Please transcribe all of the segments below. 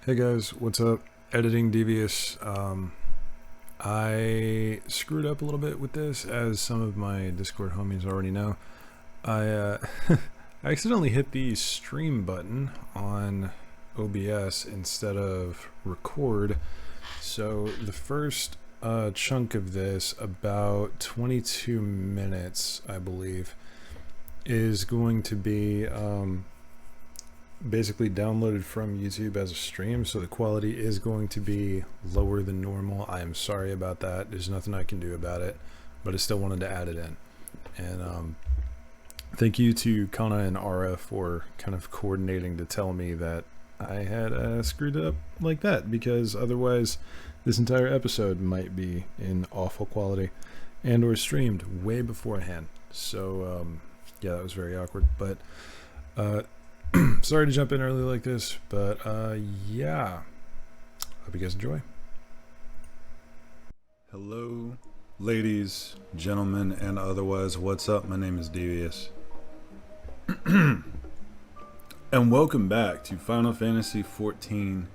Hey guys, what's up? Editing Devious. I screwed up a little bit with this, as some of my Discord homies already know. I I accidentally hit the stream button on OBS instead of record. So the first chunk of this, about 22 minutes, I believe, is going to be basically downloaded from YouTube as a stream, so the quality is going to be lower than normal. I am sorry about that. There's nothing I can do about it, but I still wanted to add it in. And thank you to Kana and Ara for kind of coordinating to tell me that I had screwed up like that, because otherwise this entire episode might be in awful quality and or streamed way beforehand. So yeah, that was very awkward, but sorry to jump in early like this, but yeah, hope you guys enjoy. Hello, ladies, gentlemen, and otherwise. What's up? My name is Devious, and welcome back to Final Fantasy XIV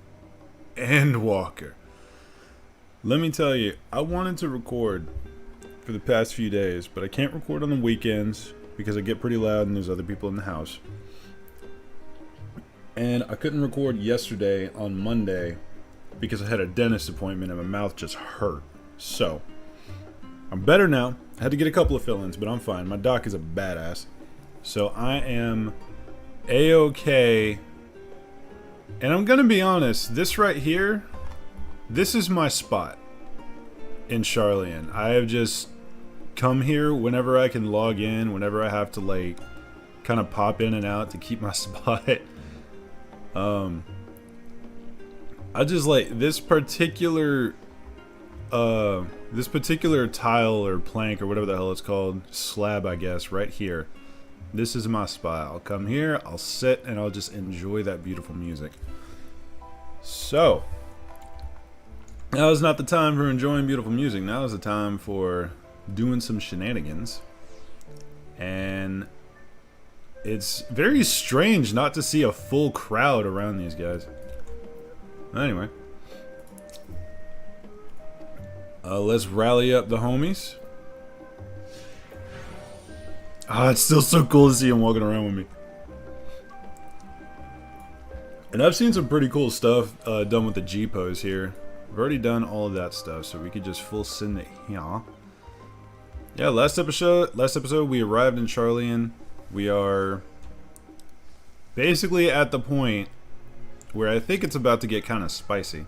Endwalker. Let me tell you, I wanted to record for the past few days, but I can't record on the weekends because I get pretty loud and there's other people in the house. And I couldn't record yesterday on Monday because I had a dentist appointment and my mouth just hurt. So, I'm better now. I had to get a couple of fill-ins, but I'm fine. My doc is a badass. So I am A-okay. And I'm gonna be honest, this right here, this is my spot in Sharlayan. I have just come here whenever I can log in, whenever I have to like kind of pop in and out to keep my spot. I just like this particular tile or plank or whatever the hell it's called, slab I guess, right here. This is my spot. I'll come here, I'll sit, and I'll just enjoy that beautiful music. So now is not the time for enjoying beautiful music. Now is the time for doing some shenanigans. And it's very strange not to see a full crowd around these guys. Anyway, let's rally up the homies. It's still so cool to see them walking around with me. And I've seen some pretty cool stuff done with the G pose here. I've already done all of that stuff, so we could just full send it here. Yeah, last episode we arrived in Sharlayan. We are basically at the point where I think it's about to get kind of spicy.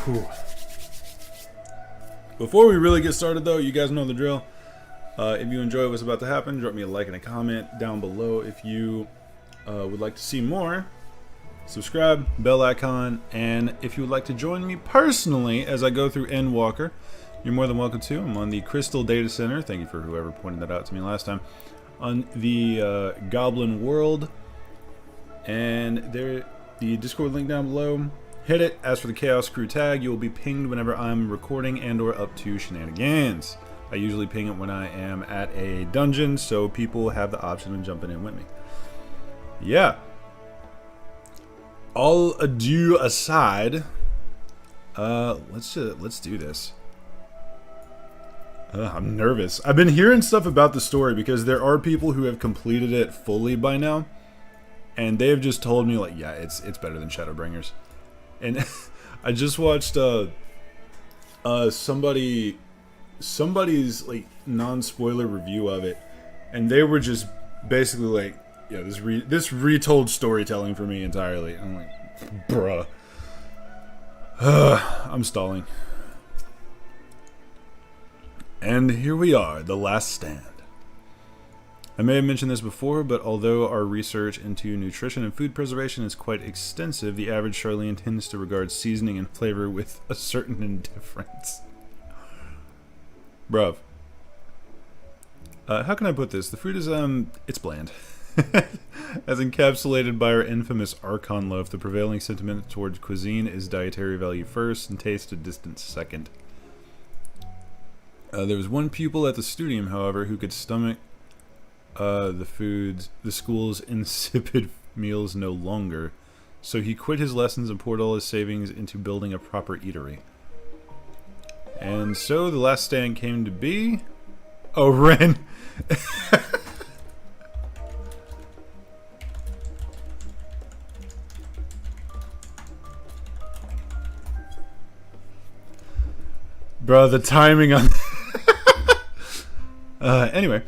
Whew. Before we really get started though, you guys know the drill. If you enjoy what's about to happen, drop me a like and a comment down below. If you would like to see more, subscribe, bell icon, and if you would like to join me personally as I go through Endwalker, you're more than welcome to. I'm on the Crystal Data Center. Thank you for whoever pointed that out to me last time. On the Goblin World, and there, the Discord link down below. Hit it. As for the Chaos Crew tag, you will be pinged whenever I'm recording and/or up to shenanigans. I usually ping it when I am at a dungeon, so people have the option of jumping in with me. Yeah. All ado aside, let's do this. I'm nervous. I've been hearing stuff about the story because there are people who have completed it fully by now, and they have just told me like, yeah, it's better than Shadowbringers. And I just watched somebody's like non-spoiler review of it, and they were just basically like, yeah, this retold storytelling for me entirely. I'm like, bruh. I'm stalling. And here we are, the last stand. I may have mentioned this before, but although our research into nutrition and food preservation is quite extensive, the average Sharlayan tends to regard seasoning and flavor with a certain indifference. Bruv. How can I put this? The food is, it's bland. As encapsulated by our infamous Archon loaf, the prevailing sentiment towards cuisine is dietary value first and taste a distant second. There was one pupil at the studium, however, who could stomach the school's insipid meals no longer. so he quit his lessons and poured all his savings into building a proper eatery. And so the last stand came to be... Oh, Ren! Bro, the timing on... anyway.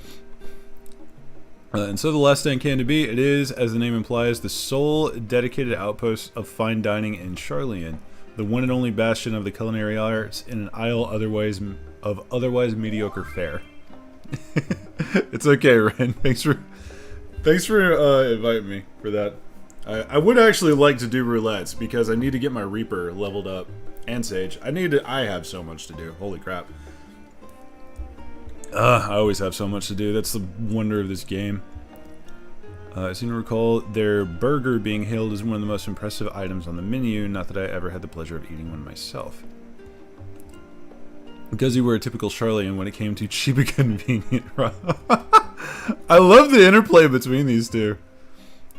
And so the last stand came to be. It is, as the name implies, the sole dedicated outpost of fine dining in Sharlayan, the one and only bastion of the culinary arts in an isle otherwise mediocre fare. It's okay, Ren. Thanks for inviting me for that. I would actually like to do roulettes because I need to get my Reaper leveled up and Sage. I have so much to do. Holy crap. I always have so much to do. That's the wonder of this game. I seem to recall their burger being hailed as one of the most impressive items on the menu, not that I ever had the pleasure of eating one myself. Because you were a typical Sharlayan when it came to cheap and convenient. I love the interplay between these two.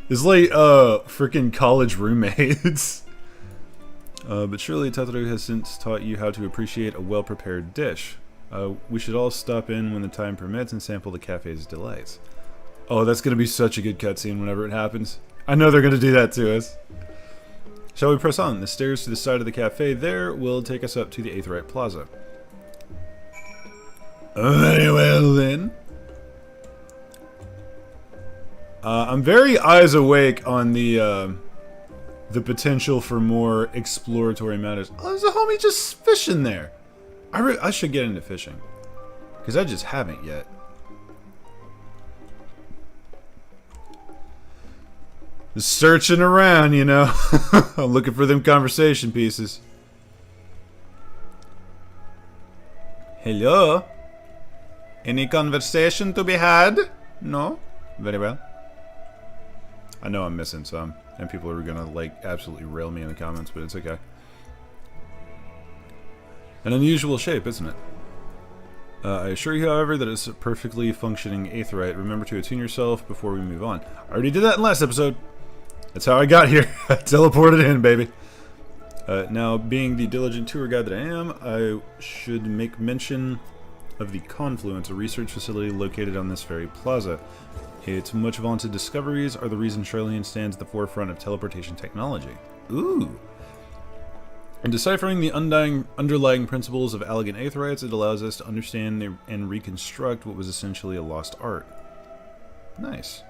It's like, freaking college roommates. But surely Thavnair has since taught you how to appreciate a well-prepared dish. We should all stop in when the time permits and sample the cafe's delights. Oh, that's going to be such a good cutscene whenever it happens. I know they're going to do that to us. Shall we press on? The stairs to the side of the cafe there will take us up to the Aetheryte Plaza. Very well then. I'm very eyes awake on the potential for more exploratory matters. Oh, there's a homie just fishing there. I should get into fishing. Because I just haven't yet. Just searching around, you know. I'm looking for them conversation pieces. Hello? Any conversation to be had? No? Very well. I know I'm missing some. And people are gonna, like, absolutely rail me in the comments, but it's okay. An unusual shape, isn't it? I assure you, however, that it's a perfectly functioning aetheryte. Remember to attune yourself before we move on. I already did that in last episode. That's how I got here. I teleported in, baby. Now, being the diligent tour guide that I am, I should make mention of the Confluence, a research facility located on this very plaza. Its much vaunted discoveries are the reason Sharlayan stands at the forefront of teleportation technology. Ooh! In deciphering the underlying principles of elegant aetherites, it allows us to understand and reconstruct what was essentially a lost art. Nice.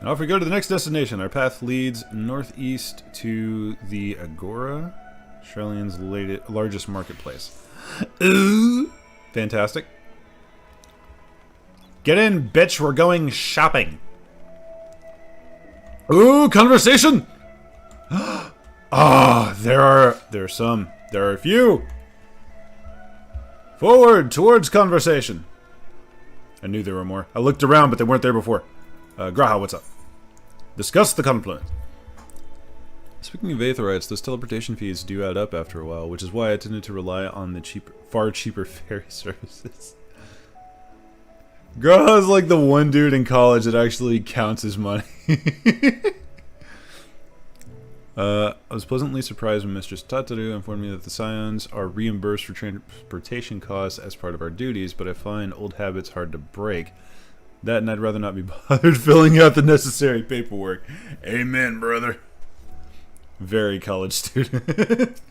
Now if we go to the next destination, our path leads northeast to the Agora, Sharlayan's largest marketplace. Ooh! Fantastic. Get in, bitch, we're going shopping. Ooh, conversation! Ah, there are a few. Forward, towards conversation. I knew there were more. I looked around, but they weren't there before. Graha, what's up? Discuss the confluence. Speaking of aetherites, those teleportation fees do add up after a while, which is why I tended to rely on the far cheaper ferry services. Graha's like the one dude in college that actually counts his money. I was pleasantly surprised when Mistress Tataru informed me that the Scions are reimbursed for transportation costs as part of our duties, but I find old habits hard to break. That and I'd rather not be bothered filling out the necessary paperwork. Amen, brother. Very college student.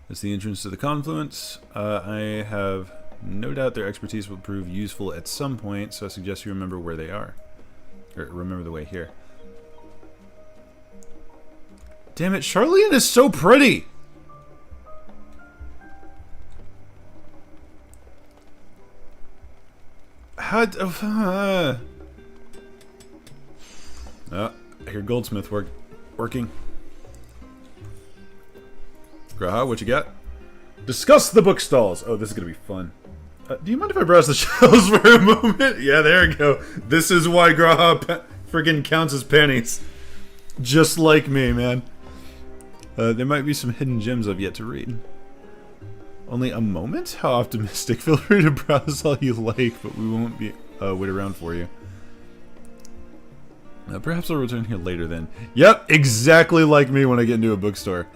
That's the entrance to the confluence. I have no doubt their expertise will prove useful at some point, so I suggest you remember where they are. Or remember the way here. Damn it, Sharlayan is so pretty! I hear Goldsmith working. Graha, what you got? Discuss the bookstalls! Oh, this is gonna be fun. Do you mind if I browse the shelves for a moment? Yeah, there we go. This is why Graha friggin' counts his pennies. Just like me, man. There might be some hidden gems I've yet to read. Only a moment? How optimistic. Feel free to browse all you like, but we won't be wait around for you. Perhaps I'll return here later then. Yep, exactly like me when I get into a bookstore.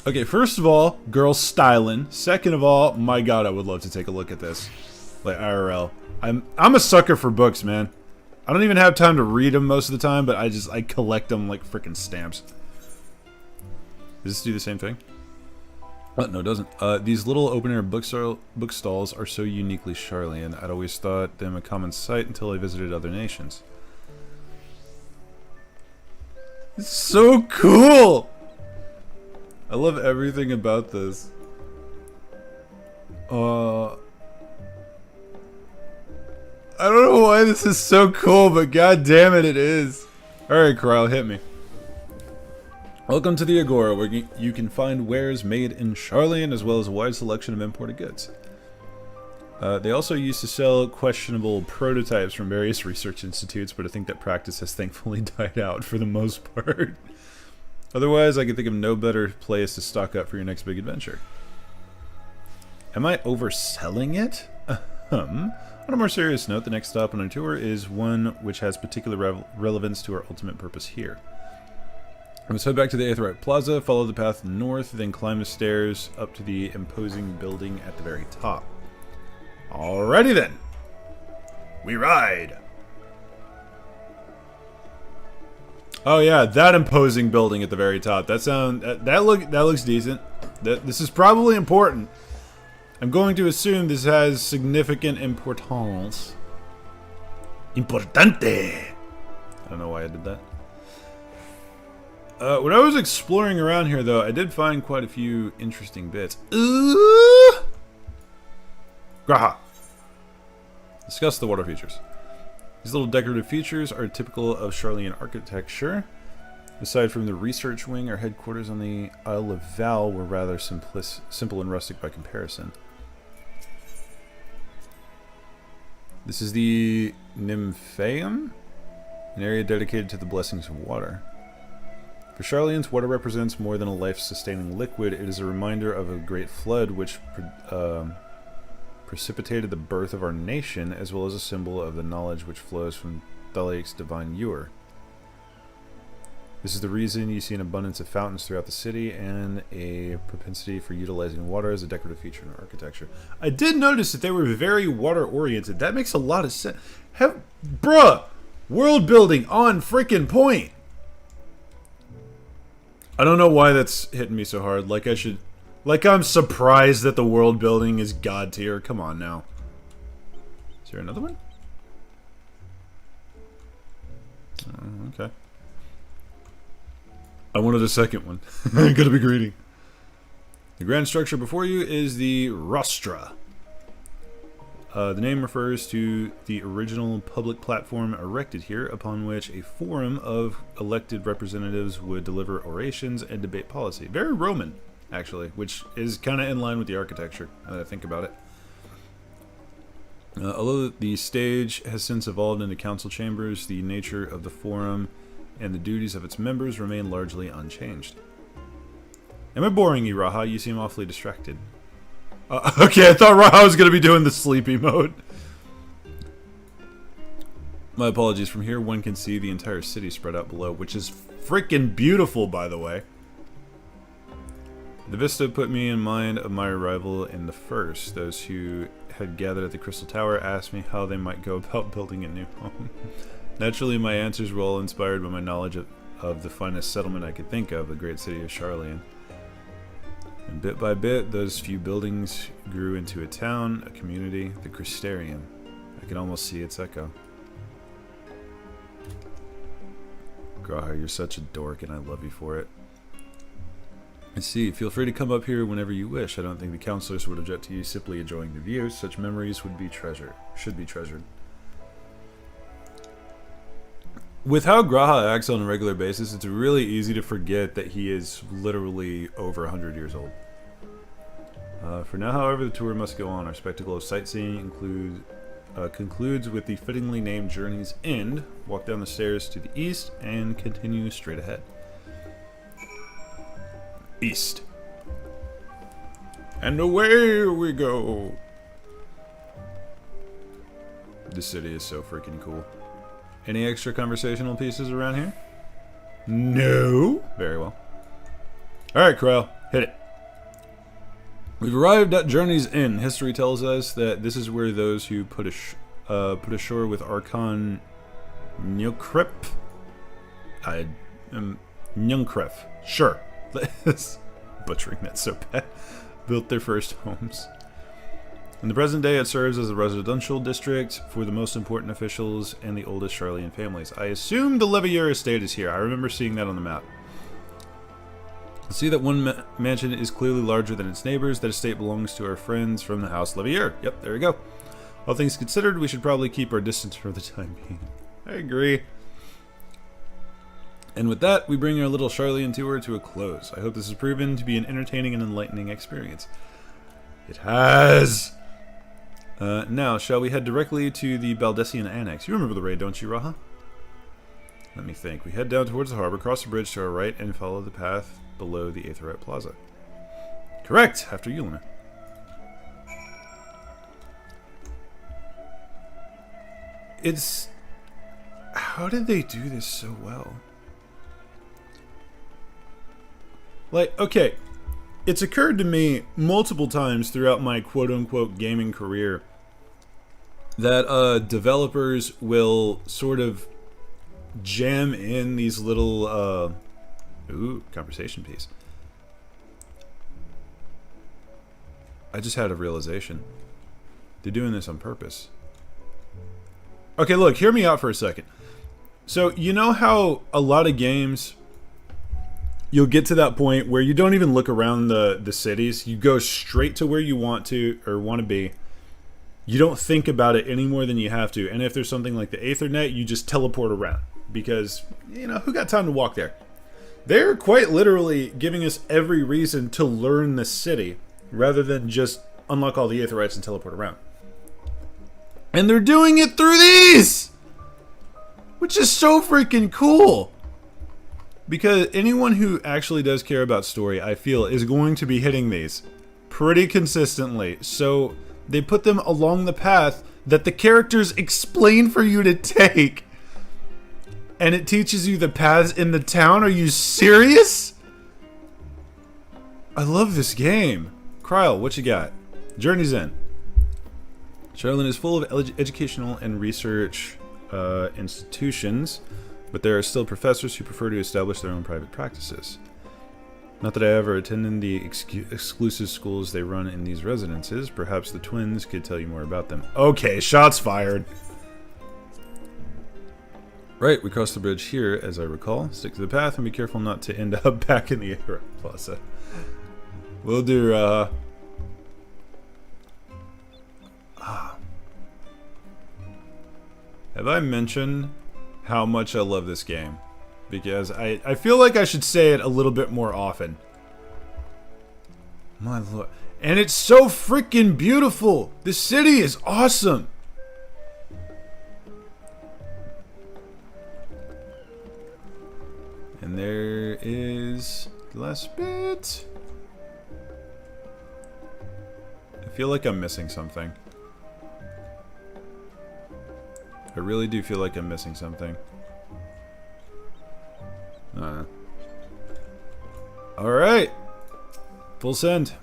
Okay, first of all, girl styling. Second of all, my god, I would love to take a look at this. Like, IRL. I'm a sucker for books, man. I don't even have time to read them most of the time, but I collect them like freaking stamps. Does this do the same thing? Oh, no, it doesn't. These little open-air bookstalls are so uniquely Sharlayan. I'd always thought them a common sight until I visited other nations. It's so cool! I love everything about this. I don't know why this is so cool, but god damn it, it is. Alright, Kyle, hit me. Welcome to the Agora, where you can find wares made in Sharlayan, as well as a wide selection of imported goods. They also used to sell questionable prototypes from various research institutes, but I think that practice has thankfully died out for the most part. Otherwise, I can think of no better place to stock up for your next big adventure. Am I overselling it? On a more serious note, the next stop on our tour is one which has particular relevance to our ultimate purpose here. Let's head back to the Aetheryte Plaza, follow the path north, then climb the stairs up to the imposing building at the very top. Alrighty then! We ride! Oh yeah, that imposing building at the very top. That looks decent. This is probably important. I'm going to assume this has significant importance. Importante! I don't know why I did that. When I was exploring around here, though, I did find quite a few interesting bits. Graha! Discuss the water features. These little decorative features are typical of Sharlayan architecture. Aside from the research wing, our headquarters on the Isle of Val were rather simple and rustic by comparison. This is the Nymphaeum, an area dedicated to the blessings of water. For Sharlayans, water represents more than a life-sustaining liquid. It is a reminder of a great flood which precipitated the birth of our nation, as well as a symbol of the knowledge which flows from Thaliak's divine ewer. This is the reason you see an abundance of fountains throughout the city and a propensity for utilizing water as a decorative feature in architecture. I did notice that they were very water-oriented. That makes a lot of sense. Bruh! World building on freaking point! I don't know why that's hitting me so hard. Like I'm surprised that the world building is god tier. Come on now. Is there another one? Okay. I wanted a second one. I'm gonna be greedy. The grand structure before you is the Rostra. The name refers to the original public platform erected here, upon which a forum of elected representatives would deliver orations and debate policy. Very Roman, actually, which is kind of in line with the architecture, now that I think about it. Although the stage has since evolved into council chambers, the nature of the forum and the duties of its members remain largely unchanged. Am I boring you, Raha? You seem awfully distracted. Okay, I thought Raha was going to be doing the sleepy mode. My apologies. From here, one can see the entire city spread out below, which is freaking beautiful, by the way. The vista put me in mind of my arrival in the first. Those who had gathered at the Crystal Tower asked me how they might go about building a new home. Naturally, my answers were all inspired by my knowledge of the finest settlement I could think of, the great city of Sharlayan. And bit by bit, those few buildings grew into a town, a community, the Crystarium. I can almost see its echo. Graha, you're such a dork, and I love you for it. I see. Feel free to come up here whenever you wish. I don't think the counselors would object to you simply enjoying the view. Such memories should be treasured. With how Graha acts on a regular basis, it's really easy to forget that he is literally over 100 years old. For now, however, the tour must go on. Our spectacle of sightseeing concludes with the fittingly named Journey's End. Walk down the stairs to the east and continue straight ahead. East. And away we go! This city is so freaking cool. Any extra conversational pieces around here? No. Very well. Alright, Crow. Hit it. We've arrived at Journey's Inn. History tells us that this is where those who put ashore with Archon Nyukrep. I am Nyunkref. Sure. Butchering that so bad. Built their first homes. In the present day, it serves as a residential district for the most important officials and the oldest Sharlayan families. I assume the Levier estate is here. I remember seeing that on the map. See that one mansion is clearly larger than its neighbors. That estate belongs to our friends from the House Levier. Yep, there we go. All things considered, we should probably keep our distance for the time being. I agree. And with that, we bring our little Sharlayan tour to a close. I hope this has proven to be an entertaining and enlightening experience. It has! Now, shall we head directly to the Baldessian Annex? You remember the raid, don't you, Raha? Let me think. We head down towards the harbor, cross the bridge to our right, and follow the path below the Aetherite Plaza. Correct! After you, Luna. It's... How did they do this so well? Like, okay, it's occurred to me multiple times throughout my quote-unquote gaming career that developers will sort of jam in these little, ooh, conversation piece. I just had a realization. They're doing this on purpose. Okay, look, hear me out for a second. So, you know how a lot of games... You'll get to that point where you don't even look around the cities. You go straight to where you want to or want to be. You don't think about it any more than you have to. And if there's something like the Aethernet, you just teleport around. Because, you know, who got time to walk there? They're quite literally giving us every reason to learn the city rather than just unlock all the Aetherites and teleport around. And they're doing it through these! Which is so freaking cool! Because anyone who actually does care about story, I feel, is going to be hitting these pretty consistently. So they put them along the path that the characters explain for you to take. And it teaches you the paths in the town. Are you serious? I love this game. Kryl, what you got? Journey's End. Sharlayan is full of educational and research institutions. But there are still professors who prefer to establish their own private practices. Not that I ever attended the exclusive schools they run in these residences. Perhaps the twins could tell you more about them. Okay, shots fired. Right, we crossed the bridge here, as I recall. Stick to the path and be careful not to end up back in the Aetherite Plaza. Will do, Have I mentioned how much I love this game? Because I feel like I should say it a little bit more often. My lord. And it's so freaking beautiful! The city is awesome! And there is the last bit. I feel like I'm missing something. I really do feel like I'm missing something. Alright. Full send.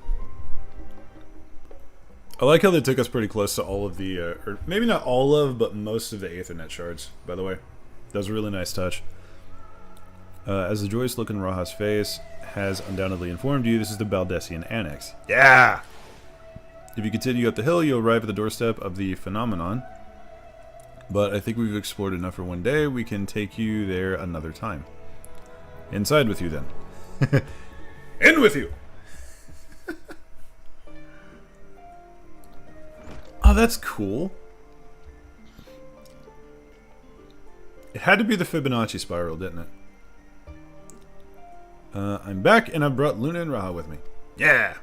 I like how they took us pretty close to all of the, or maybe not all of, but most of the Aethernet shards, by the way. That was a really nice touch. As the joyous look in Raha's face has undoubtedly informed you, this is the Baldessian Annex. Yeah! If you continue up the hill, you'll arrive at the doorstep of the phenomenon. But I think we've explored enough for one day. We can take you there another time. Inside with you, then. In with you! Oh, that's cool. It had to be the Fibonacci spiral, didn't it? I'm back, and I brought Luna and Raha with me. Yeah!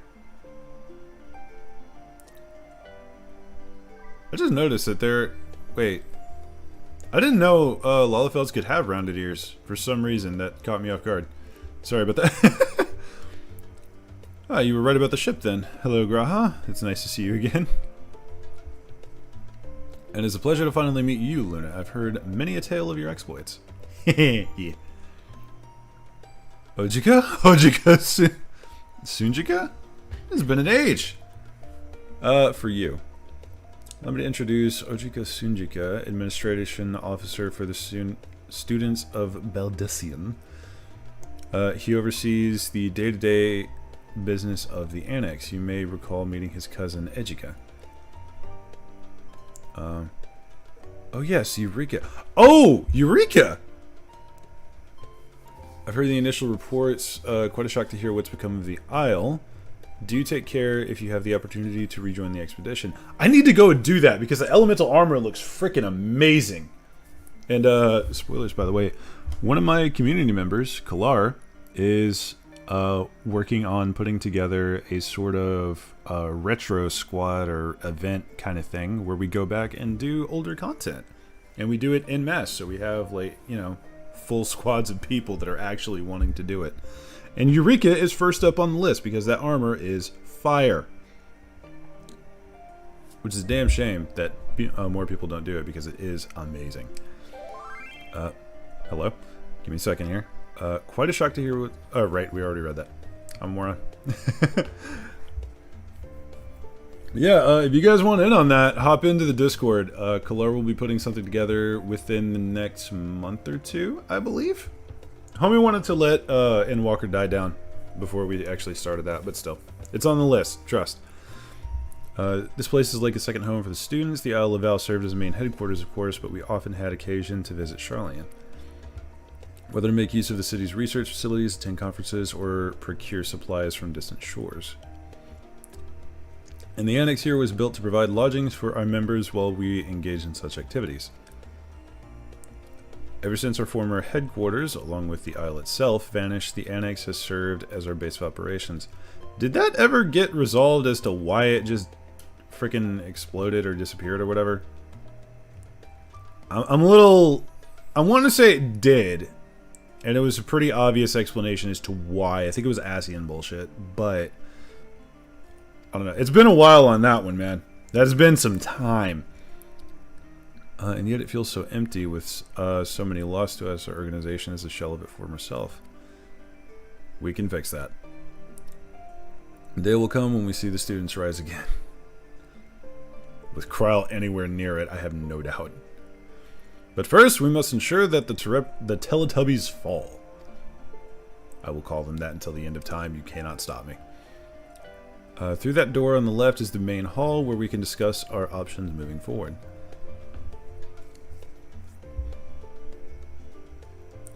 I just noticed that they're... Wait. I didn't know Lalafelds could have rounded ears. For some reason, that caught me off guard. Sorry about that. Ah, you were right about the ship then. Hello, Graha. It's nice to see you again. And it's a pleasure to finally meet you, Luna. I've heard many a tale of your exploits. Yeah. Ojika? Ojika Sunjika? It's been an age. For you. Let me introduce Ojika Sunjika, Administration Officer for the students of Baldician. He oversees the day-to-day business of the Annex. You may recall meeting his cousin, Ejika. Oh yes, Eureka. Oh, Eureka! I've heard the initial reports. Quite a shock to hear what's become of the Isle. Do take care if you have the opportunity to rejoin the expedition. I need to go and do that because the elemental armor looks freaking amazing. And spoilers, by the way, one of my community members, Kalar, is working on putting together a sort of retro squad or event kind of thing where we go back and do older content. And we do it en masse, so we have, like, you know, full squads of people that are actually wanting to do it. And Eureka is first up on the list because that armor is fire. Which is a damn shame that more people don't do it because it is amazing. Hello? Give me a second here. Quite a shock to hear what... Oh, right, we already read that. I'm a moron. Yeah, if you guys want in on that, hop into the Discord. Kalar will be putting something together within the next month or two, I believe. Homie wanted to let Endwalker die down before we actually started that, but still. It's on the list, trust. This place is like a second home for the students. The Isle of Val served as main headquarters, of course, but we often had occasion to visit Sharlayan. Whether to make use of the city's research facilities, attend conferences, or procure supplies from distant shores. And the annex here was built to provide lodgings for our members while we engaged in such activities. Ever since our former headquarters, along with the Isle itself, vanished, the annex has served as our base of operations. Did that ever get resolved as to why it just freaking exploded or disappeared or whatever? I'm a little... I want to say it did. And it was a pretty obvious explanation as to why. I think it was Asian bullshit, but... I don't know. It's been a while on that one, man. That's been some time. And yet it feels so empty with so many lost to us. Our organization is a shell of its former self. We can fix that. The day will come when we see the students rise again. With Kryl anywhere near it, I have no doubt. But first, we must ensure that the Teletubbies fall. I will call them that until the end of time. You cannot stop me. Through that door on the left is the main hall where we can discuss our options moving forward.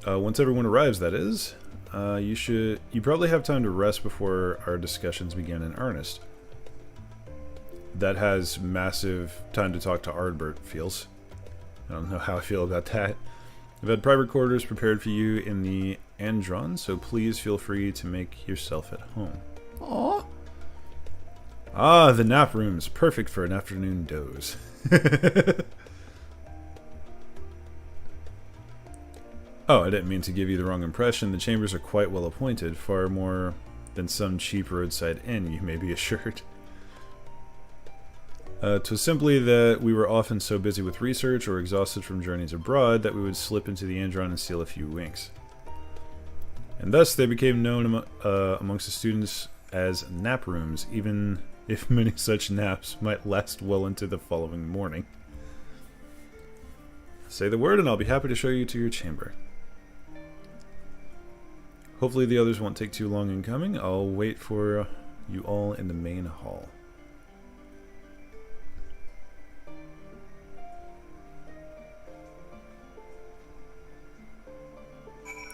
Once everyone arrives, that is, you probably have time to rest before our discussions begin in earnest. That has massive time to talk to Ardbert feels. I don't know how I feel about that. I've had private quarters prepared for you in the Andron, so please feel free to make yourself at home. Aww. Ah, the nap rooms. Perfect for an afternoon doze. Oh, I didn't mean to give you the wrong impression. The chambers are quite well appointed, far more than some cheap roadside inn, you may be assured. 'Twas simply that we were often so busy with research or exhausted from journeys abroad that we would slip into the Andron and steal a few winks. And thus they became known amongst the students as nap rooms, even if many such naps might last well into the following morning. Say the word and I'll be happy to show you to your chamber. Hopefully the others won't take too long in coming. I'll wait for you all in the main hall.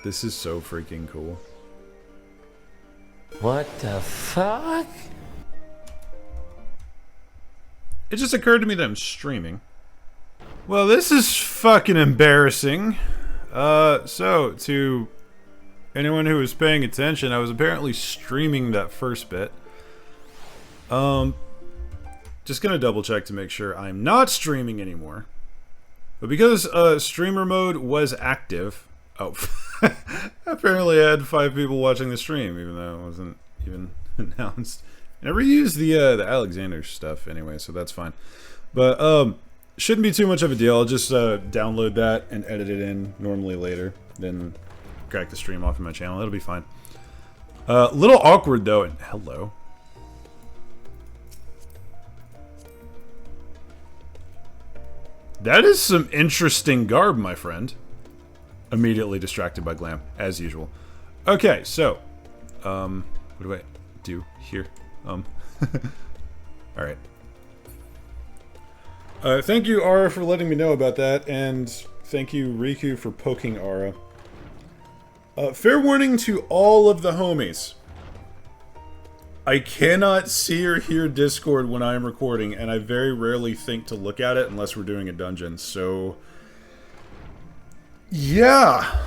This is so freaking cool. What the fuck? It just occurred to me that I'm streaming. Well, this is fucking embarrassing. So, to anyone who was paying attention, I was apparently streaming that first bit. Just gonna double check to make sure I'm not streaming anymore. But because streamer mode was active, apparently I had 5 people watching the stream, even though it wasn't even announced. I never used the Alexander stuff anyway, so that's fine. But Shouldn't be too much of a deal. I'll just download that and edit it in normally later. Then crack the stream off of my channel. It'll be fine. Little awkward though. And hello. That is some interesting garb, my friend. Immediately distracted by glam, as usual. Okay, so, what do I do here? Alright. Thank you, Ara, for letting me know about that, and thank you, Riku, for poking Ara. Fair warning to all of the homies. I cannot see or hear Discord when I am recording, and I very rarely think to look at it unless we're doing a dungeon, so... Yeah!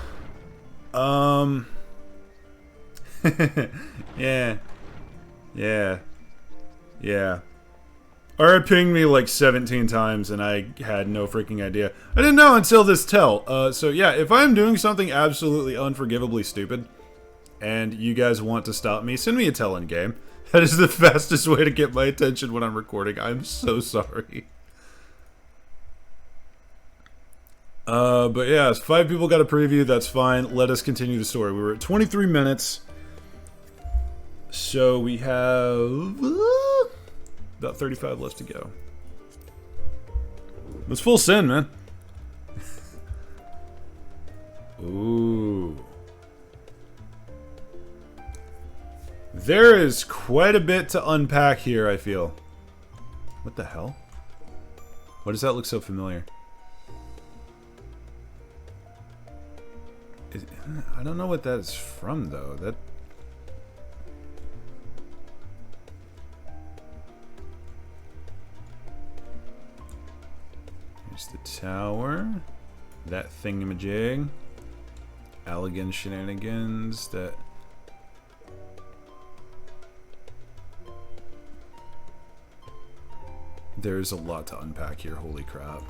Yeah. Ara pinged me like 17 times, and I had no freaking idea. I didn't know until this tell. So yeah, if I'm doing something absolutely unforgivably stupid, and you guys want to stop me, send me a tell in game. That is the fastest way to get my attention when I'm recording. I'm so sorry. But yeah, 5 people got a preview, that's fine. Let us continue the story. We were at 23 minutes. So we have about 35 left to go. It's full send, man. Ooh. There is quite a bit to unpack here, I feel. What the hell? Why does that look so familiar? I don't know what that is from, though. That... Here's the tower. That thingamajig. Allegan shenanigans. That... There's a lot to unpack here, holy crap.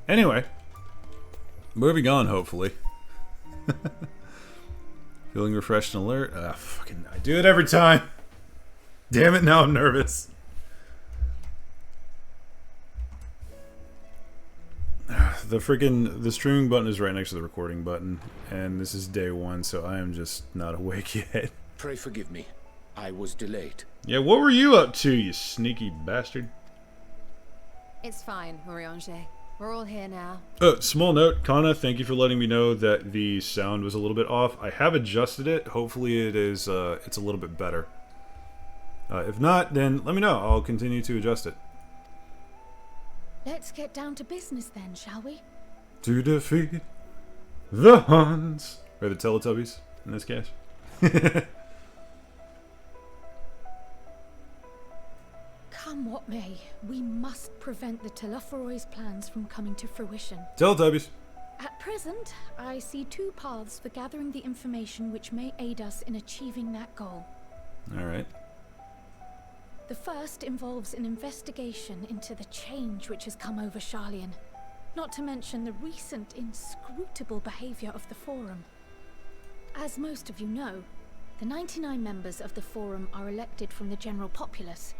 Anyway. Moving on, hopefully. Feeling refreshed and alert. Fucking, I do it every time. Damn it, now I'm nervous. The streaming button is right next to the recording button, and this is day 1, so I am just not awake yet. Pray forgive me. I was delayed. Yeah, what were you up to, you sneaky bastard? It's fine, Moriange. We're all here now. Small note, Kana, thank you for letting me know that the sound was a little bit off. I have adjusted it. Hopefully it is, it's a little bit better. If not, then let me know. I'll continue to adjust it. Let's get down to business then, shall we? To defeat the Huns. Or the Teletubbies, in this case. Come what may, we must prevent the Teleportation's plans from coming to fruition. Teletubbies. At present, I see 2 paths for gathering the information which may aid us in achieving that goal. Alright. The first involves an investigation into the change which has come over Sharlayan, not to mention the recent inscrutable behavior of the Forum. As most of you know, the 99 members of the Forum are elected from the general populace.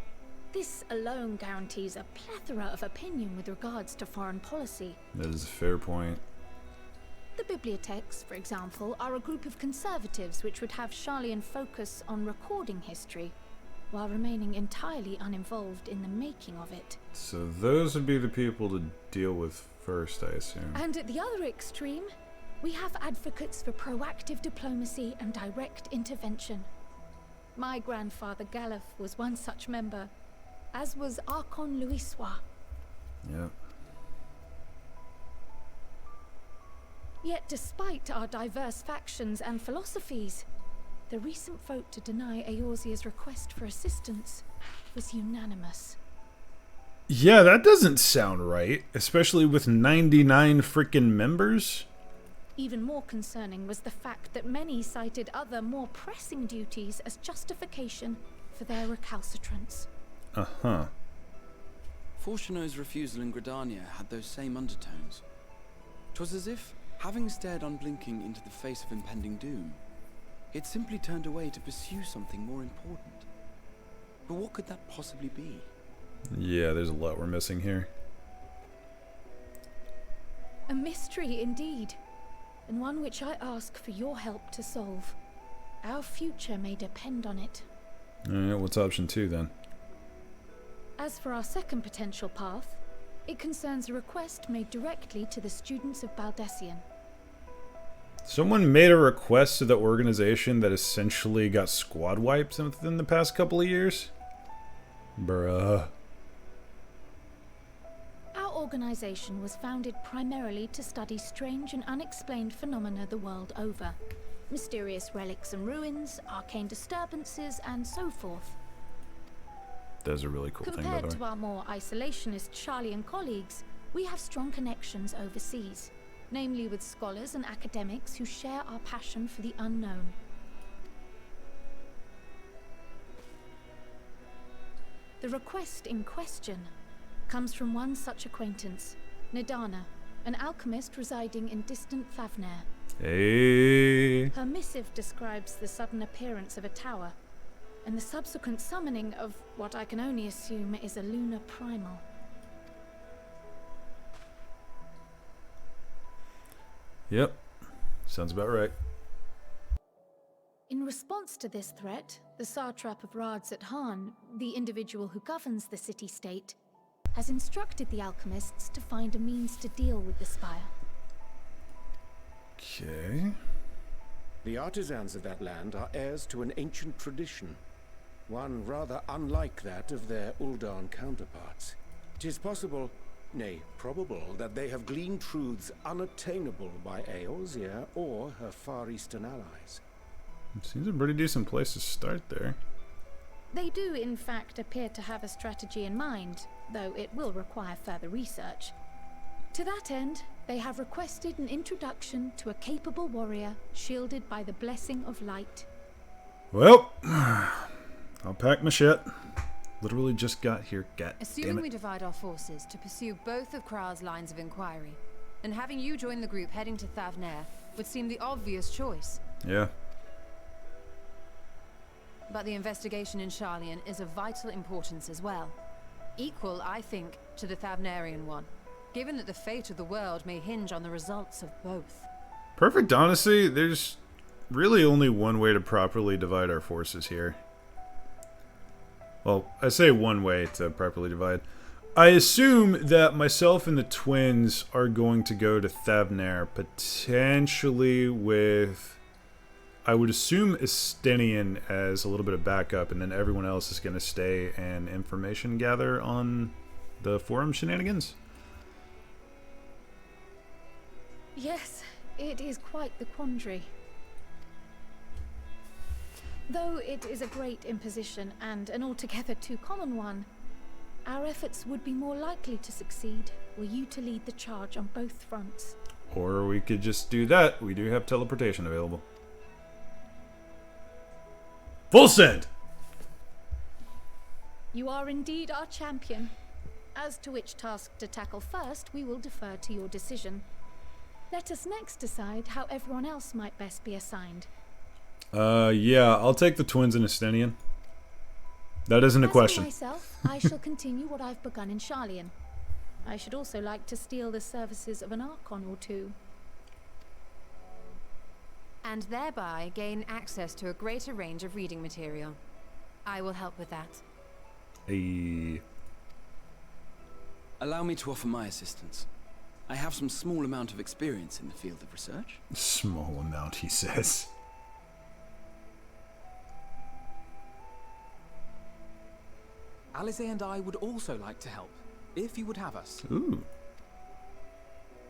This alone guarantees a plethora of opinion with regards to foreign policy. That is a fair point. The bibliotheques, for example, are a group of conservatives which would have Sharlayan focus on recording history, while remaining entirely uninvolved in the making of it. So those would be the people to deal with first, I assume. And at the other extreme, we have advocates for proactive diplomacy and direct intervention. My grandfather Galef was one such member, as was Archon Louisois. Yep. Yet despite our diverse factions and philosophies, the recent vote to deny Eorzea's request for assistance was unanimous. Yeah, that doesn't sound right, especially with 99 freaking members. Even more concerning was the fact that many cited other, more pressing duties as justification for their recalcitrance. Uh-huh. Fortuno's refusal in Gridania had those same undertones. 'Twas as if, having stared unblinking into the face of impending doom, it simply turned away to pursue something more important. But what could that possibly be? Yeah, there's a lot we're missing here. A mystery indeed, and one which I ask for your help to solve. Our future may depend on it. Alright, what's option 2 then? As for our second potential path, it concerns a request made directly to the students of Baldessian. Someone made a request to the organization that essentially got squad wiped within the past couple of years? Bruh. Our organization was founded primarily to study strange and unexplained phenomena the world over. Mysterious relics and ruins, arcane disturbances, and so forth. That's a really cool thing, by Compared the to way. our more isolationist Sharlayan colleagues, we have strong connections overseas, namely with scholars and academics who share our passion for the unknown. The request in question comes from one such acquaintance, Nadana, an alchemist residing in distant Thavnair. Hey. Her missive describes the sudden appearance of a tower, and the subsequent summoning of what I can only assume is a lunar primal. Yep. Sounds about right. In response to this threat, the satrap of Radzat Han, the individual who governs the city-state, has instructed the alchemists to find a means to deal with the spire. Okay. The artisans of that land are heirs to an ancient tradition, one rather unlike that of their Uldan counterparts. 'Tis possible, nay, probable, that they have gleaned truths unattainable by Eorzea or her Far Eastern allies. It seems a pretty decent place to start there. They do, in fact, appear to have a strategy in mind, though it will require further research. To that end, they have requested an introduction to a capable warrior shielded by the blessing of light. Well, I'll pack my shit. Literally just got here, god damn Assuming it. we divide our forces to pursue both of Kral's lines of inquiry, then having you join the group heading to Thavnair would seem the obvious choice. Yeah. But the investigation in Sharlayan is of vital importance as well. Equal, I think, to the Thavnairian one, given that the fate of the world may hinge on the results of both. Perfect honesty, there's really only one way to properly divide our forces here. Well, I say one way to properly divide. I assume that myself and the twins are going to go to Thavnair, potentially with, I would assume, Estinian as a little bit of backup, and then everyone else is going to stay and information gather on the forum shenanigans. Yes, it is quite the quandary. Though it is a great imposition and an altogether too common one, our efforts would be more likely to succeed were you to lead the charge on both fronts. Or we could just do that. We do have teleportation available. Full send! You are indeed our champion. As to which task to tackle first, we will defer to your decision. Let us next decide how everyone else might best be assigned. Yeah, I'll take the twins and Estinian. That isn't a As question. for myself, I shall continue what I've begun in Sharlayan. I should also like to steal the services of an Archon or two. And thereby gain access to a greater range of reading material. I will help with that. Hey. Allow me to offer my assistance. I have some small amount of experience in the field of research. Small amount, he says. Alice and I would also like to help, if you would have us. Ooh.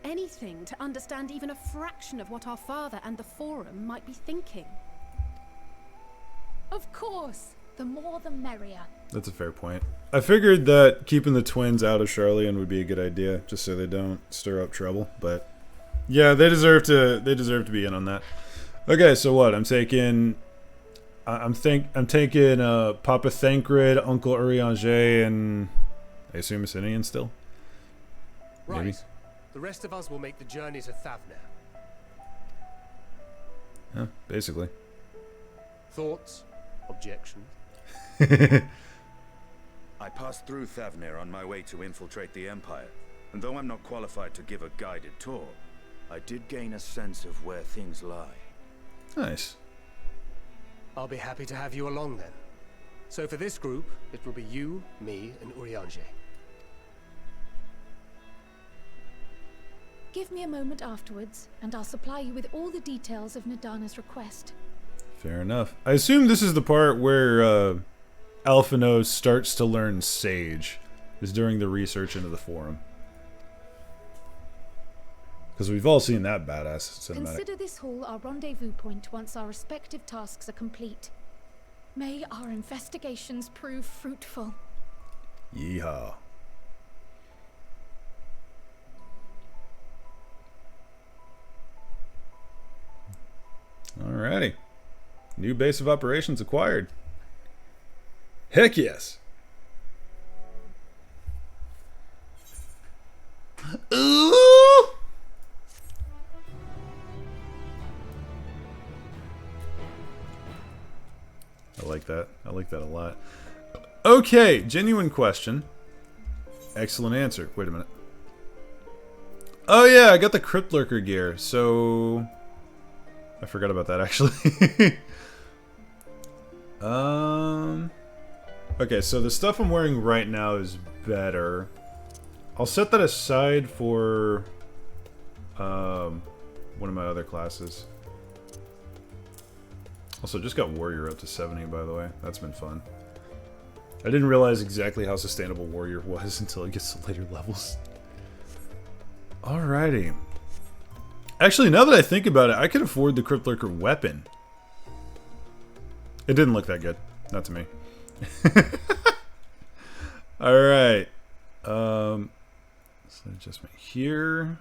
Anything to understand even a fraction of what our father and the Forum might be thinking. Of course, the more the merrier. That's a fair point. I figured that keeping the twins out of Sharlayan would be a good idea, just so they don't stir up trouble. But yeah, they deserve to be in on that. Okay, so what? I'm taking Papa Thancred, Uncle Urianger, and I assume Estinian still. Right. Maybe. The rest of us will make the journey to Thavnair. Yeah, basically. Thoughts? Objections? I passed through Thavnair on my way to infiltrate the Empire. And though I'm not qualified to give a guided tour, I did gain a sense of where things lie. Nice. I'll be happy to have you along then. So for this group, it will be you, me, and Urianger. Give me a moment afterwards, and I'll supply you with all the details of Nadana's request. Fair enough. I assume this is the part where Alphinaud starts to learn Sage, is during the research into the Forum. Because we've all seen that badass cinematic. Consider this hall our rendezvous point once our respective tasks are complete. May our investigations prove fruitful. Yeehaw. Alrighty. New base of operations acquired. Heck yes. Ooh! I like that. I like that a lot. Okay, genuine question. Excellent answer. Wait a minute. Oh yeah, I got the Crypt Lurker gear, so I forgot about that actually. Okay, so the stuff I'm wearing right now is better. I'll set that aside for one of my other classes. Also, just got Warrior up to 70, by the way. That's been fun. I didn't realize exactly how sustainable Warrior was until it gets to later levels. Alrighty. Actually, now that I think about it, I could afford the Crypt Lurker weapon. It didn't look that good. Not to me. Alright. So adjustment here.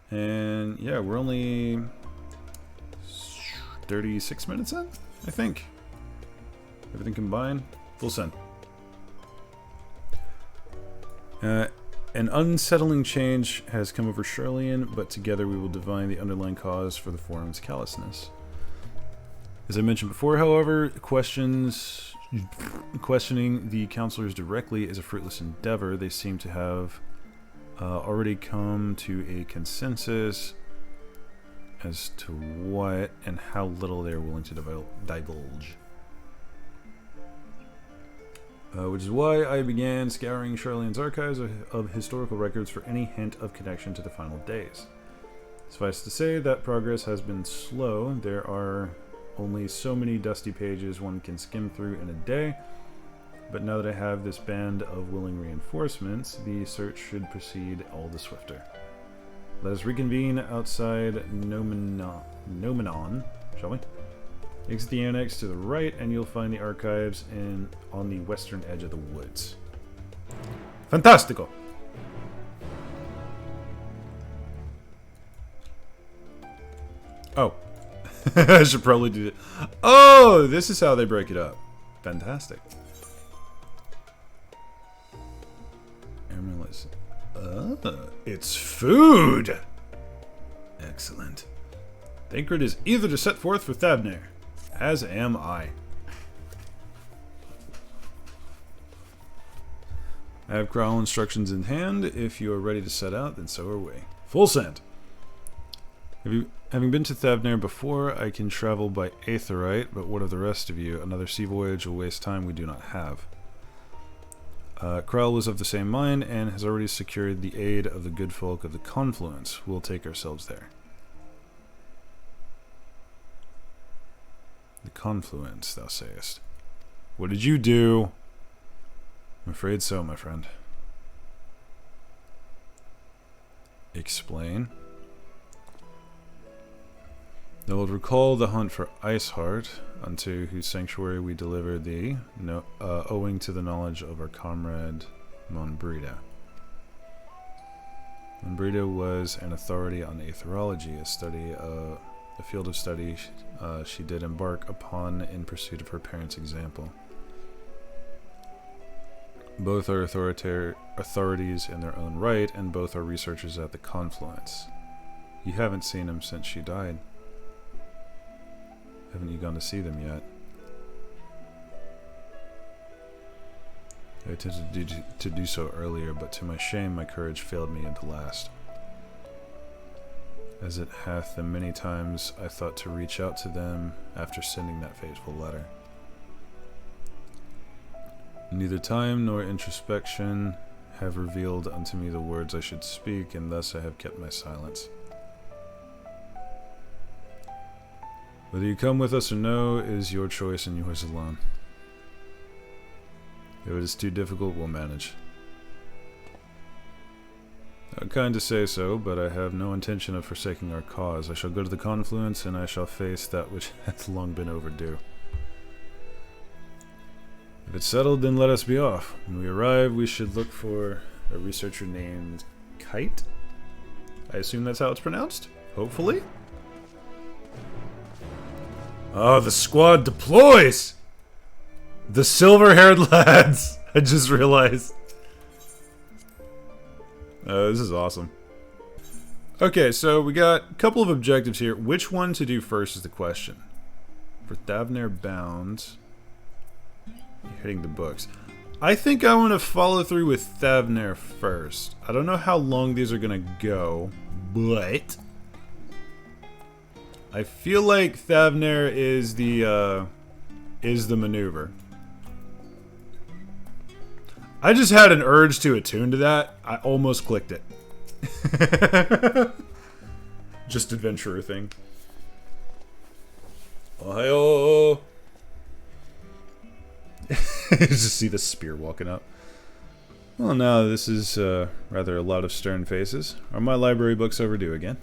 And yeah, we're only 36 minutes in, I think. Everything combined. Full send. An unsettling change has come over Sharlayan, but together we will divine the underlying cause for the Forum's callousness. As I mentioned before, however, questioning the counselors directly is a fruitless endeavor. They seem to have already come to a consensus as to what and how little they are willing to divulge. Which is why I began scouring Sharlayan's archives of historical records for any hint of connection to the final days. Suffice to say that progress has been slow. There are only so many dusty pages one can skim through in a day, but now that I have this band of willing reinforcements, the search should proceed all the swifter. Let us reconvene outside Nomenon, shall we? Exit the annex to the right, and you'll find the archives on the western edge of the woods. Fantastico! Oh. I should probably do that. Oh, this is how they break it up. Fantastic. Amulet. It's food! Excellent. Thancred is eager to set forth for Thavnair, as am I. I have Growl instructions in hand. If you are ready to set out, then so are we. Full send! Having been to Thavnair before, I can travel by Aetheryte, but what of the rest of you? Another sea voyage will waste time we do not have. Krell was of the same mind and has already secured the aid of the good folk of the Confluence. We'll take ourselves there. The Confluence, thou sayest. What did you do? I'm afraid so, my friend. Explain. Thou wilt recall the hunt for Iceheart, unto whose sanctuary we delivered thee, owing to the knowledge of our comrade Monbrita. Monbrita was an authority on aetherology, a field of study she did embark upon in pursuit of her parents' example. Both are authorities in their own right, and both are researchers at the Confluence. You haven't seen them since she died. Haven't you gone to see them yet? I attempted to do so earlier, but to my shame, my courage failed me at the last. As it hath the many times I thought to reach out to them after sending that fateful letter. Neither time nor introspection have revealed unto me the words I should speak, and thus I have kept my silence. Whether you come with us or no is your choice and yours alone. If it is too difficult, we'll manage. Kind to say so, but I have no intention of forsaking our cause. I shall go to the confluence, and I shall face that which hath long been overdue. If it's settled, then let us be off. When we arrive, we should look for a researcher named Kite. I assume that's how it's pronounced? Hopefully? Oh, the squad deploys! The silver-haired lads! I just realized. This is awesome. Okay, so we got a couple of objectives here. Which one to do first is the question. For Thavnair bound, hitting the books. I think I want to follow through with Thavnair first. I don't know how long these are going to go, but I feel like Thavnair is the maneuver. I just had an urge to attune to that. I almost clicked it. Just adventurer thing. Ohio. Just see the spear walking up. Well, now this is rather a lot of stern faces. Are my library books overdue again?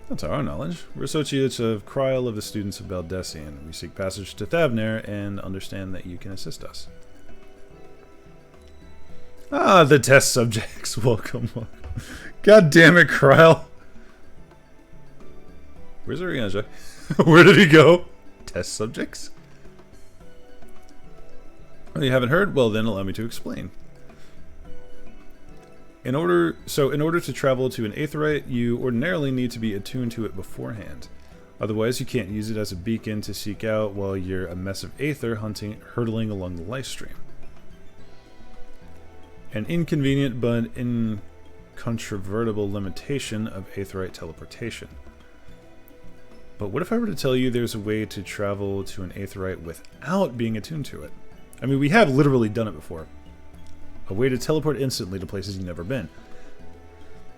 That's our knowledge. We're associates of Kryl of the students of Baldessian. We seek passage to Thavnair and understand that you can assist us. Ah, the test subjects. Welcome. God damn it, Kryl. Where's Arianja? Where did he go? Test subjects? Oh, you haven't heard? Well, then allow me to explain. In order to travel to an aetheryte, you ordinarily need to be attuned to it beforehand. Otherwise, you can't use it as a beacon to seek out while you're a mess of aether hurtling along the life stream. An inconvenient but incontrovertible limitation of aetheryte teleportation. But what if I were to tell you there's a way to travel to an aetheryte without being attuned to it? I mean, we have literally done it before. A way to teleport instantly to places you've never been.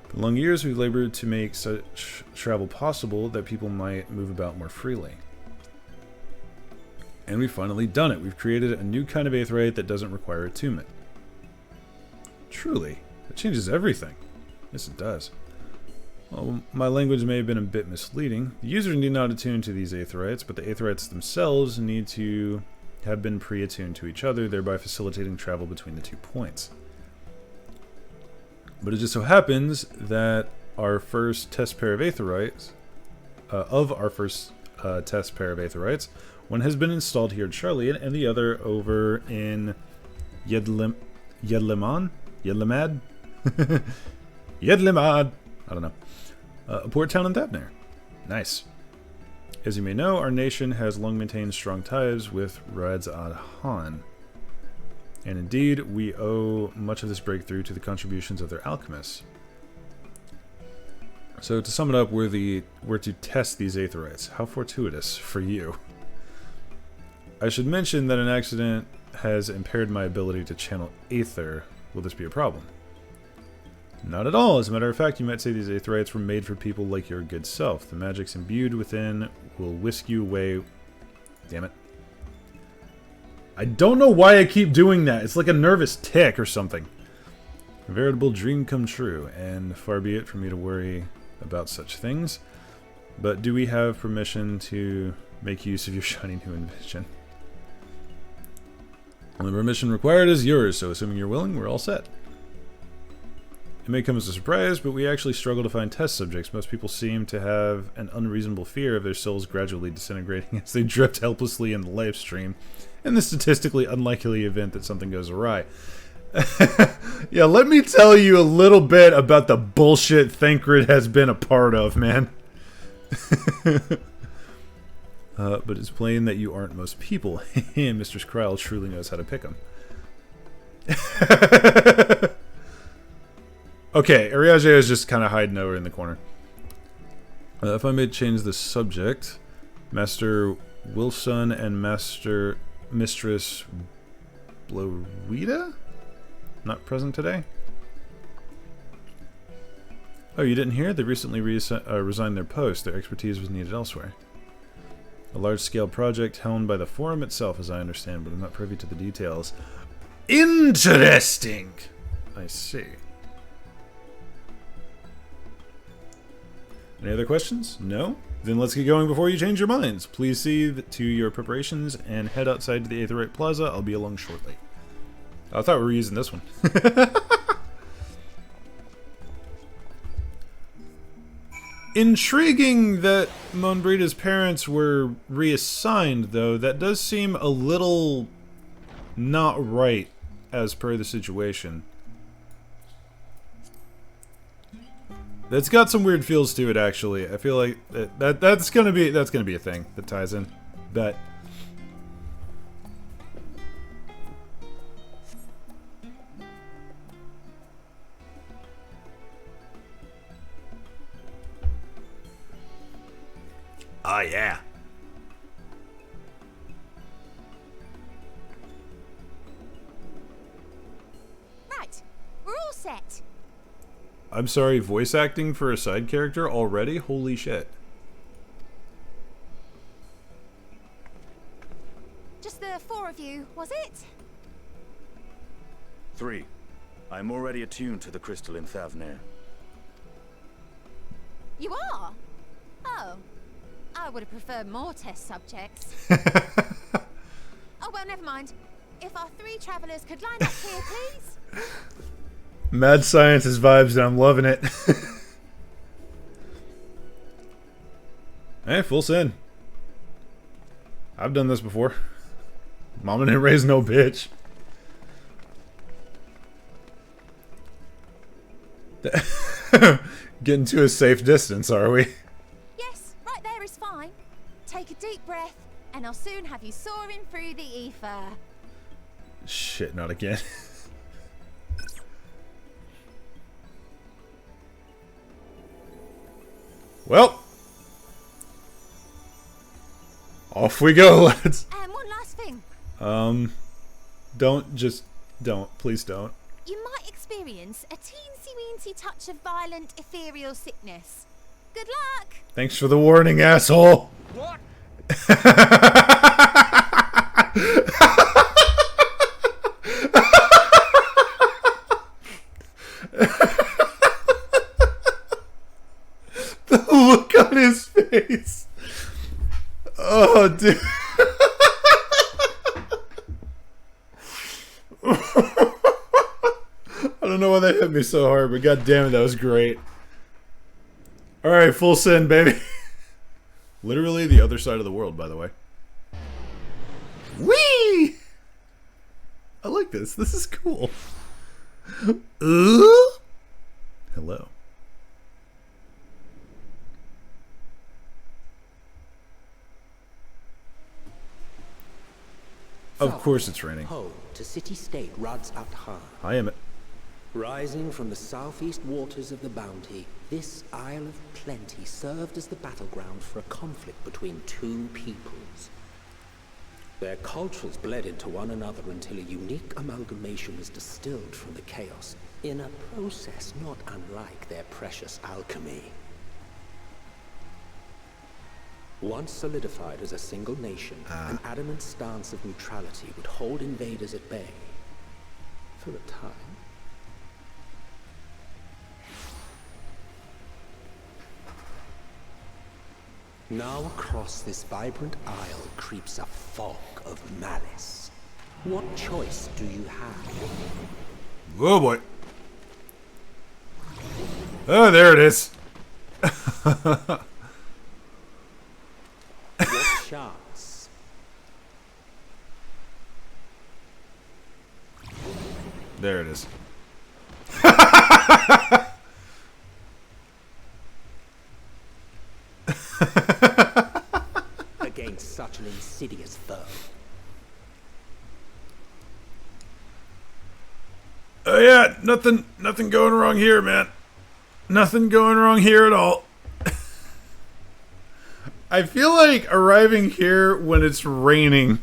For long years, we've labored to make such travel possible that people might move about more freely. And we've finally done it. We've created a new kind of aetheryte that doesn't require attunement. Truly, it changes everything. Yes, it does. Well, my language may have been a bit misleading. The user need not attune to these aetherytes, but the aetherytes themselves need to have been pre-attuned to each other, thereby facilitating travel between the 2 points. But it just so happens that our first test pair of aetherytes, one has been installed here at Sharlayan, and the other over in Yedlimad? Yedlimad! I don't know. A port town in Thavnair. Nice. As you may know, our nation has long maintained strong ties with Radz ad-Han. And indeed, we owe much of this breakthrough to the contributions of their alchemists. So to sum it up, we're to test these aetherytes. How fortuitous for you. I should mention that an accident has impaired my ability to channel aether. Will this be a problem? Not at all. As a matter of fact, you might say these aetherytes were made for people like your good self. The magics imbued within will whisk you away. Damn it. I don't know why I keep doing that. It's like a nervous tick or something. A veritable dream come true, and far be it for me to worry about such things. But do we have permission to make use of your shiny new invention? The permission required is yours, so assuming you're willing, we're all set. It may come as a surprise, but we actually struggle to find test subjects. Most people seem to have an unreasonable fear of their souls gradually disintegrating as they drift helplessly in the live stream, in the statistically unlikely event that something goes awry. Yeah, let me tell you a little bit about the bullshit Thancred has been a part of, man. But it's plain that you aren't most people. Mistress Kryle truly knows how to pick them. Okay, Ariage is just kind of hiding over in the corner. If I may change the subject, Master Wilson and Mistress Blowita? Not present today? Oh, you didn't hear? They recently resigned their post. Their expertise was needed elsewhere. A large-scale project helmed by the Forum itself, as I understand, but I'm not privy to the details. Interesting! I see. Any other questions? No? Then let's get going before you change your minds. Please see to your preparations and head outside to the Aetherite Plaza. I'll be along shortly. I thought we were using this one. Intriguing that Monbrida's parents were reassigned, though. That does seem a little not right as per the situation. That's got some weird feels to it, actually. I feel like that's gonna be a thing that ties in. Bet. Oh yeah. Right, we're all set. I'm sorry, voice acting for a side character already? Holy shit. Just the 4 of you, was it? 3. I'm already attuned to the crystal in Thavnair. You are? Oh. I would have preferred more test subjects. Oh, well, never mind. If our 3 travelers could line up here, please. Mad science is vibes, and I'm loving it. Hey, full send. I've done this before. Mama didn't raise no bitch. Getting to a safe distance, are we? Yes, right there is fine. Take a deep breath, and I'll soon have you soaring through the ether. Shit, not again. Well, off we go, lads. And one last thing. Don't, please don't. You might experience a teensy-weensy touch of violent ethereal sickness. Good luck! Thanks for the warning, asshole. What? The look on his face. Oh, dude. I don't know why that hit me so hard, but god damn it, that was great. Alright, full send, baby. Literally the other side of the world, by the way. Whee! I like this. This is cool. Hello. Of course it's raining. Home to city-state Rad's Athan. I am it. Rising from the southeast waters of the Bounty, this Isle of Plenty served as the battleground for a conflict between 2 peoples. Their cultures bled into one another until a unique amalgamation was distilled from the chaos, in a process not unlike their precious alchemy. Once solidified as a single nation, an adamant stance of neutrality would hold invaders at bay for a time. Now across this vibrant isle creeps a fog of malice. What choice do you have? Oh boy. Oh, there it is. What chance? There it is. Against such an insidious foe. Oh yeah, nothing going wrong here, man. Nothing going wrong here at all. I feel like arriving here when it's raining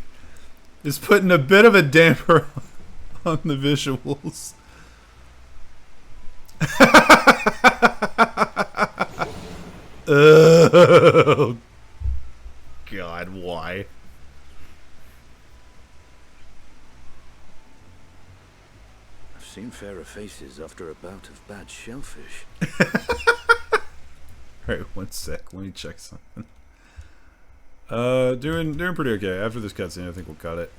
is putting a bit of a damper on the visuals. Oh, God, why? I've seen fairer faces after a bout of bad shellfish. Alright, one sec. Let me check something. Doing pretty okay. After this cutscene, I think we'll cut it.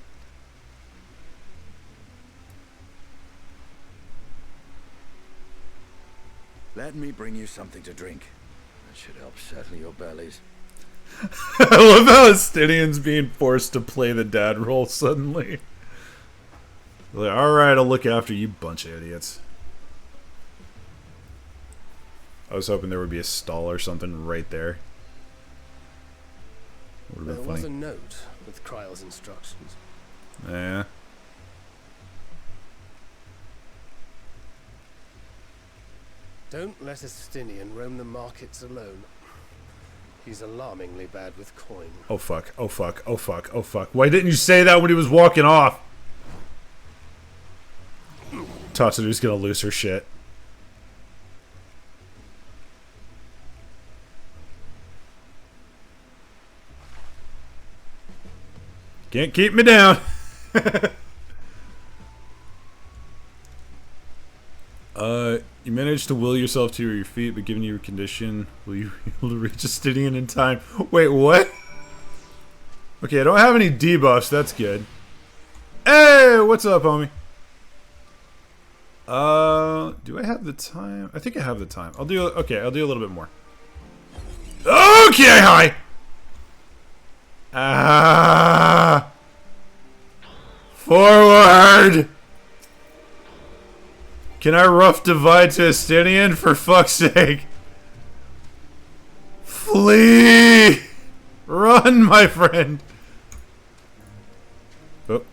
Let me bring you something to drink. That should help settle your bellies. I love how Estinian's being forced to play the dad role suddenly. Like, alright, I'll look after you, bunch of idiots. I was hoping there would be a stall or something right there. Would have been There was funny. a note with Kryle's instructions. Yeah. Don't let Estinian roam the markets alone. He's alarmingly bad with coin. Oh fuck, oh fuck, oh fuck, oh fuck. Why didn't you say that when he was walking off? Tatsuru's gonna lose her shit. Can't keep me down. You managed to will yourself to your feet, but given your condition, will you be able to reach Estinian in time? Wait, what? Okay, I don't have any debuffs, that's good. Hey, what's up, homie? Do I have the time? I think I have the time. I'll do a little bit more. Okay, hi! Ah! Forward! Can I rough divide to Estinian, for fuck's sake? Flee! Run, my friend! Oh.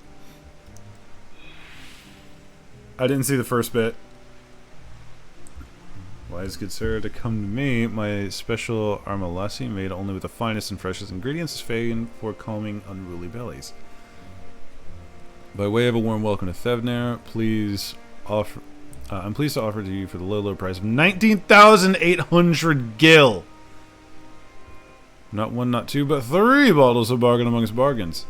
I didn't see the first bit. Wise good sir, to come to me, my special armalasi made only with the finest and freshest ingredients is famed for calming unruly bellies. By way of a warm welcome to Thavnair, I'm pleased to offer to you for the low price of 19,800 gil. Not one, not two, but 3 bottles of bargain amongst bargains.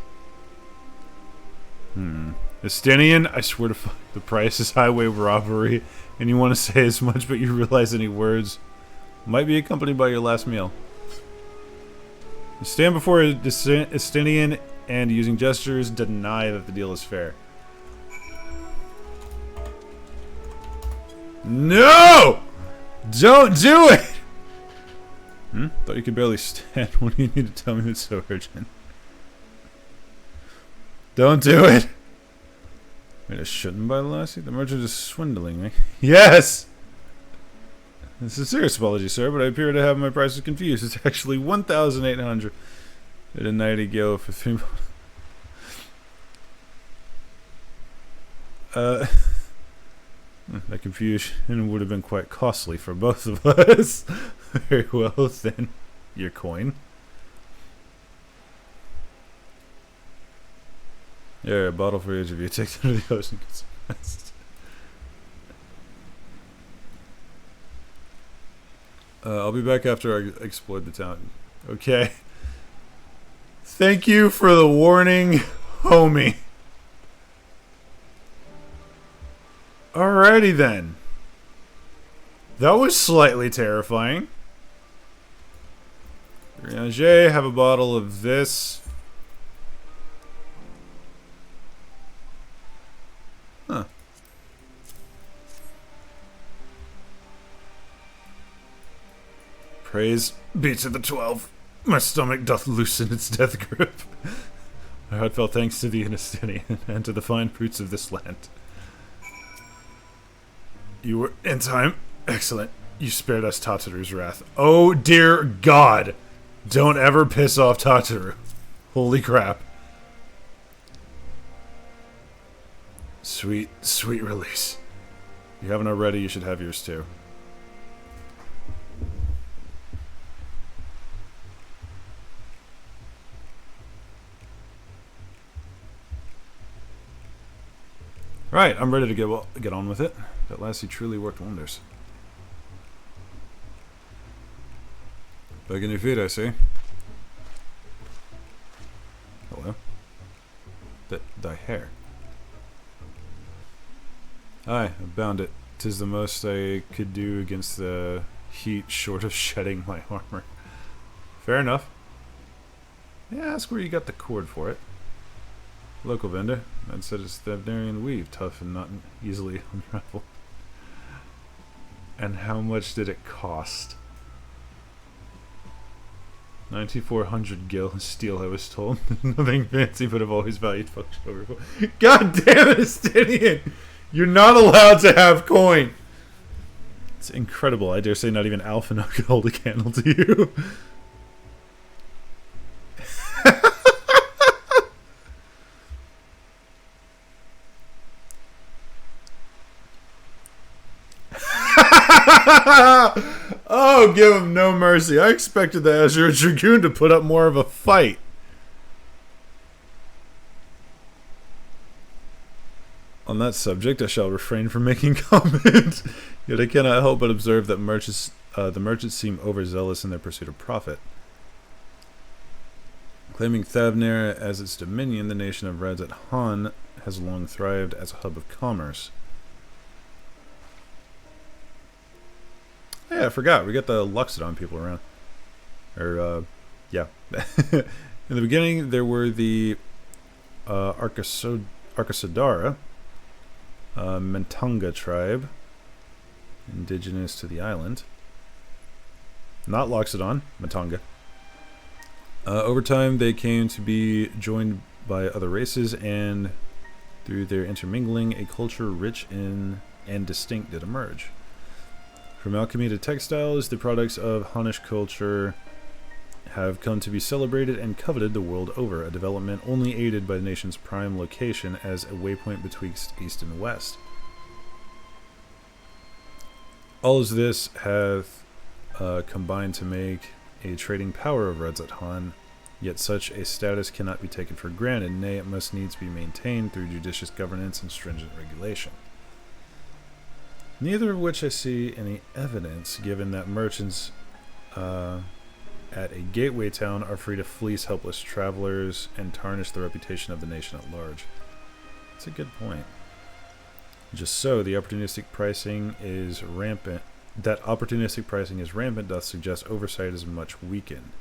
Estinian, I swear to fuck, the price is highway robbery, and you want to say as much, but you realize any words might be accompanied by your last meal. You stand before Estinian and, using gestures, deny that the deal is fair. No! Don't do it! Thought you could barely stand. What do you need to tell me that's so urgent? Don't do it! Wait, I shouldn't buy the lassie? The merchant is swindling me. Yes! This is a serious apology, sir, but I appear to have my prices confused. It's actually 1,800 at a 90 gil for 3 that confusion would have been quite costly for both of us. Very well, then. Your coin. Yeah, a bottle for each of you. Take them to the ocean. I'll be back after I explore the town. Okay. Thank you for the warning, homie. Alrighty then. That was slightly terrifying. Ranger, have a bottle of this. Huh. Praise be to the 12. My stomach doth loosen its death grip. My heartfelt thanks to the Estinian and to the fine fruits of this land. You were in time. Excellent. You spared us Tataru's wrath. Oh dear God. Don't ever piss off Tataru. Holy crap. Sweet, sweet release. If you haven't already, you should have yours too. Right, I'm ready to get on with it. That lassie truly worked wonders. Back in your feet, I see. Hello. Thy hair. Aye, I bound it. 'Tis the most I could do against the heat, short of shedding my armor. Fair enough. Yeah, ask where you got the cord for it. Local vendor. I'd said it's Thavnarian weave, tough and not easily unraveled. And how much did it cost? 9,400 gil steel, I was told. Nothing fancy, but I've always valued function over. God damn it, Estinian! You're not allowed to have coin! It's incredible. I dare say not even Alphinaud could hold a candle to you. Oh, give him no mercy. I expected the Azure Dragoon to put up more of a fight. On that subject, I shall refrain from making comment. Yet I cannot help but observe that the merchants seem overzealous in their pursuit of profit. Claiming Thavnair as its dominion, the nation of Reds at Han has long thrived as a hub of commerce. Yeah, I forgot. We got the Luxodon people around. Yeah. In the beginning, there were the Arcosodara, Mentanga tribe, indigenous to the island. Not Loxodon, Mentanga. Over time, they came to be joined by other races, and through their intermingling, a culture rich in and distinct did emerge. From alchemy to textiles, the products of Hunnish culture have come to be celebrated and coveted the world over, a development only aided by the nation's prime location as a waypoint betwixt east and west. All of this hath combined to make a trading power of Reds at Han, yet such a status cannot be taken for granted, nay, it must needs be maintained through judicious governance and stringent regulation. Neither of which I see any evidence, given that merchants at a gateway town are free to fleece helpless travelers and tarnish the reputation of the nation at large. That's a good point. Just so, the opportunistic pricing is rampant. That opportunistic pricing is rampant doth suggest oversight is much weakened.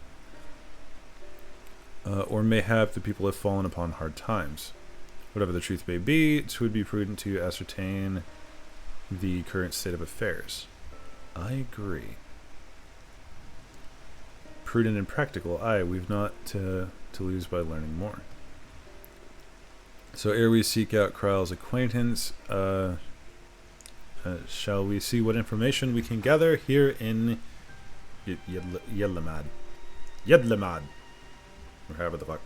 Or mayhap the people have fallen upon hard times. Whatever the truth may be, it would be prudent to ascertain the current state of affairs. I agree. Prudent and practical. Aye, we've not to lose by learning more. So ere we seek out Kryl's acquaintance, shall we see what information we can gather here in Yedlamad. Yedlamad. Or however the fuck.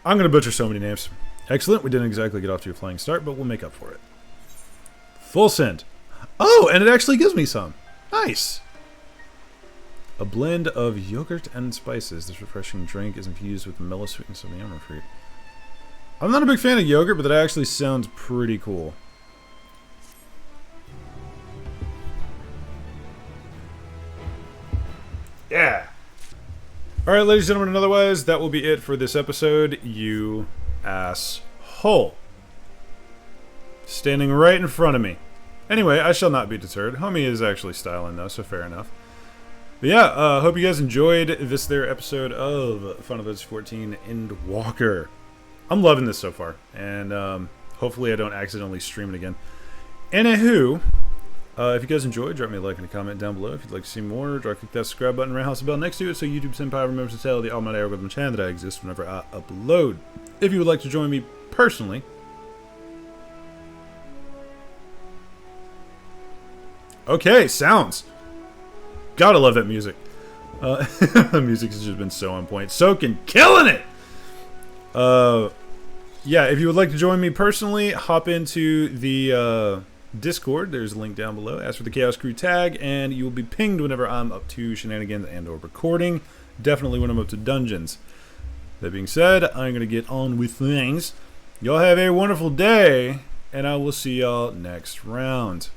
I'm going to butcher so many names. Excellent, we didn't exactly get off to a flying start, but we'll make up for it. Full send. Oh, and it actually gives me some. Nice. A blend of yogurt and spices. This refreshing drink is infused with the mellow sweetness of the amber fruit. I'm not a big fan of yogurt, but that actually sounds pretty cool. Yeah. Alright, ladies and gentlemen, and otherwise, that will be it for this episode. You asshole. Standing right in front of me. Anyway, I shall not be deterred. Homie is actually styling though, so fair enough. But yeah, hope you guys enjoyed this there episode of Final Fantasy XIV Endwalker. I'm loving this so far, and hopefully I don't accidentally stream it again. Anywho, if you guys enjoyed, drop me a like and a comment down below. If you'd like to see more, click that subscribe button, roundhouse the bell next to it, so YouTube Senpai remembers to tell the almighty algorithm channel that I exist whenever I upload. If you would like to join me personally, okay, sounds. Gotta love that music. The music has just been so on point. Soaking, killing it! Yeah, if you would like to join me personally, hop into the Discord. There's a link down below. Ask for the Chaos Crew tag, and you will be pinged whenever I'm up to shenanigans and or recording. Definitely when I'm up to dungeons. That being said, I'm going to get on with things. Y'all have a wonderful day, and I will see y'all next round.